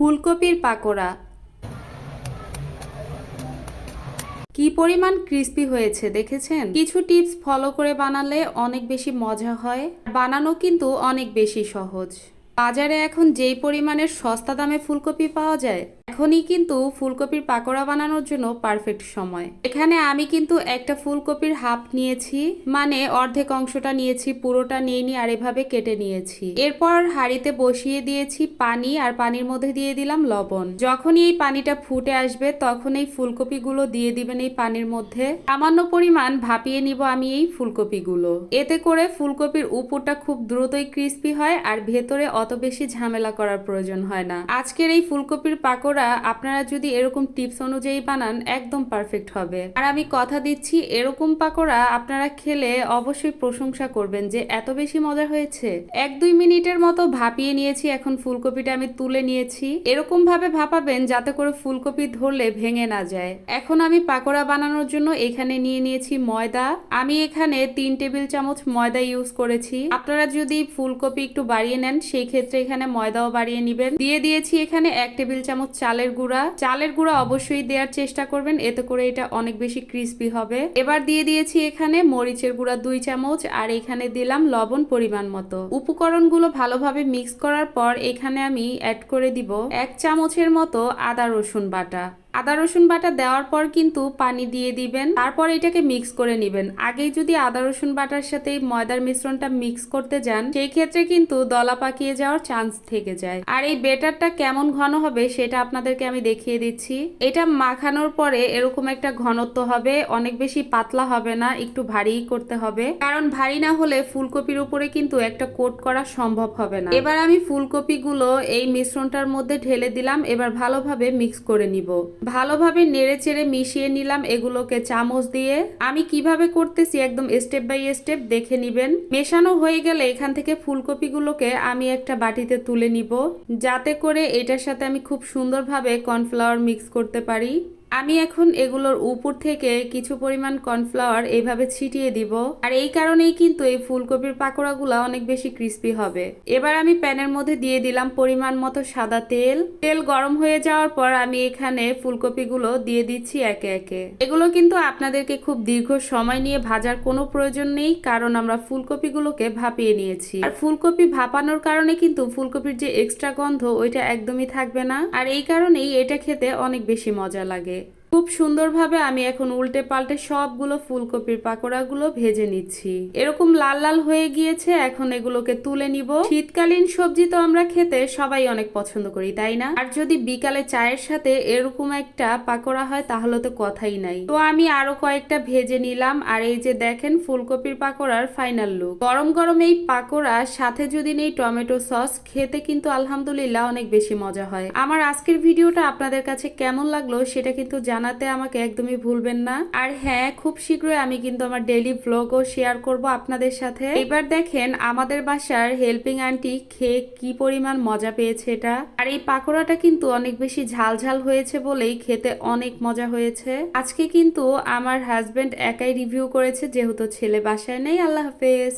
ফুলকপির পাকোড়া কি পরিমাণ ক্রিস্পি হয়েছে দেখেছেন? কিছু টিপস ফলো করে বানালে অনেক বেশি মজা হয়, বানানো কিন্তু অনেক বেশি সহজ। বাজারে এখন যেই পরিমাণের সস্তা দামে ফুলকপি পাওয়া যায়, এখনই কিন্তু ফুলকপির পাকোড়া বানানোর জন্য পারফেক্ট সময়। এখানে আমি কিন্তু একটা ফুলকপির হাফ নিয়েছি, মানে অর্ধেক অংশটা নিয়েছি, পুরোটা নিইনি, আর এভাবে কেটে নিয়েছি। এরপর হাঁড়িতে বসিয়ে দিয়েছি পানি, আর পানির মধ্যে দিয়ে দিলাম লবণ। যখনই এই পানিটা ফুটে আসবে তখন এই ফুলকপিগুলো দিয়ে দিবেন এই পানির মধ্যে। সামান্য পরিমাণ ভাপিয়ে নিব আমি এই ফুলকপিগুলো। এতে করে ফুলকপির উপরটা খুব দ্রুতই ক্রিস্পি হয়, আর ভেতরে অত বেশি ঝামেলা করার প্রয়োজন হয় না। আজকের এই ফুলকপির পাকোড়া আপনারা যদি এরকম টিপস অনুযায়ী বানান একদম পারফেক্ট হবে। আর আমি কথা দিচ্ছি, এরকম পাকোড়া আপনারা খেলে অবশ্যই প্রশংসা করবেন যে এত বেশি মজা হয়েছে। 1-2 মিনিটের মতো ভাপিয়ে নিয়েছি, এখন ফুলকপিটা আমি তুলে নিয়েছি। এরকম ভাবে ভাপাবেন যাতে করে ফুলকপি ধরলে ভেঙে না যায়। এখন আমি পাকোড়া বানানোর জন্য এখানে নিয়ে নিয়েছি ময়দা। আমি এখানে 3 টেবিল চামচ ময়দা ইউজ করেছি। আপনারা যদি ফুলকপি একটু বাড়িয়ে নেন সেই ক্ষেত্রে এখানে ময়দাও বাড়িয়ে নেবেন। দিয়ে দিয়েছি এখানে 1 টেবিল চামচ চালের গুঁড়া। চালের গুঁড়া অবশ্যই দেওয়ার চেষ্টা করবেন, এতে করে এটা অনেক বেশি ক্রিস্পি হবে। এবার দিয়ে দিয়েছি এখানে মরিচের গুঁড়া 2 চামচ, আর এখানে দিলাম লবণ পরিমাণ মতো। উপকরণগুলো ভালোভাবে মিক্স করার পর এখানে আমি অ্যাড করে দিব 1 চামচের মতো আদা রসুন বাটা। আদা রসুন বাটা দেওয়ার পর কিন্তু পানি দিয়ে দিবেন, তারপর এটাকে মিক্স করে নেবেন। আগেই যদি আদা রসুন বাটার সাথে ময়দার মিশ্রণটা মিক্স করতে যান সেই ক্ষেত্রে কিন্তু দলা পাকিয়ে যাওয়ার চান্স থেকে যায়। আর এই বেটারটা কেমন ঘন হবে সেটা আপনাদেরকে আমি দেখিয়ে দিচ্ছি। এটা মাখানোর পরে এরকম একটা ঘনত্ব হবে, অনেক বেশি পাতলা হবে না, একটু ভারী করতে হবে, কারণ ভারী না হলে ফুলকপির উপরে কিন্তু একটা কোট করা সম্ভব হবে না। এবার আমি ফুলকপিগুলো এই মিশ্রণটার মধ্যে ঢেলে দিলাম। এবার ভালোভাবে মিক্স করে নিব। ভালোভাবে নেড়ে চেড়ে মিশিয়ে নিলাম এগুলোকে চামচ দিয়ে। আমি কিভাবে করতেছি একদম স্টেপ বাই স্টেপ দেখে নিবেন। মেশানো হয়ে গেলে এখান থেকে ফুলকপিগুলোকে আমি একটা বাটিতে তুলে নিব, যাতে করে এটার সাথে আমি খুব সুন্দরভাবে কর্নফ্লাওয়ার মিক্স করতে পারি। আমি এখন এগুলোর উপর থেকে কিছু পরিমাণ কর্নফ্লাওয়ার এইভাবে ছিটিয়ে দিব, আর এই কারণেই কিন্তু এই ফুলকপির পাকোড়াগুলো অনেক বেশি ক্রিস্পি হবে। এবার আমি প্যানের মধ্যে দিয়ে দিলাম পরিমাণ মতো সাদা তেল। তেল গরম হয়ে যাওয়ার পর আমি এখানে ফুলকপিগুলো দিয়ে দিচ্ছি একে একে। এগুলো কিন্তু আপনাদেরকে খুব দীর্ঘ সময় নিয়ে ভাজার কোনো প্রয়োজন নেই, কারণ আমরা ফুলকপিগুলোকে ভাপিয়ে নিয়েছি। আর ফুলকপি ভাপানোর কারণে কিন্তু ফুলকপির যে এক্সট্রা গন্ধ ওইটা একদমই থাকবে না, আর এই কারণেই এটা খেতে অনেক বেশি মজা লাগে। খুব সুন্দরভাবে আমি এখন উল্টে পাল্টে সবগুলো ফুলকপির পাকোড়াগুলো ভেজে নিচ্ছি। এরকম লাল লাল হয়ে গিয়েছে, এখন এগুলোকে তুলে নিব। শীতকালীন সবজি তো আমরা খেতে সবাই অনেক পছন্দ করি, তাই না? আর যদি বিকালে চায়ের সাথে এরকম একটা পাকোড়া হয় তাহলে তো কথাই নাই। তো আমি আরো কয়েকটা ভেজে নিলাম, আর এই যে দেখেন ফুলকপির পাকোড়ার ফাইনাল লুক। গরম গরম এই পাকোড়া সাথে যদি নেই টমেটো সস, খেতে কিন্তু আলহামদুলিল্লাহ অনেক বেশি মজা হয়। আমার আজকের ভিডিওটা আপনাদের কাছে কেমন লাগলো সেটা কিন্তু জানাতে আমাকে একদমই ভুলবেন না। আর হ্যাঁ, খুব শীঘ্রই আমি কিন্তু আমার ডেইলি ভ্লগও শেয়ার করব আপনাদের সাথে। এবার দেখেন আমাদের বাসার হেল্পিং আন্টি খেয়ে কি পরিমাণ মজা পেয়েছে এটা। আর এই পাকোড়াটা কিন্তু অনেক বেশি ঝাল ঝাল হয়েছে বলেই খেতে অনেক মজা হয়েছে। আজকে কিন্তু আমার হাজবেন্ড একাই রিভিউ করেছে, যেহেতু ছেলে বাসায় নেই। আল্লাহ হাফেজ।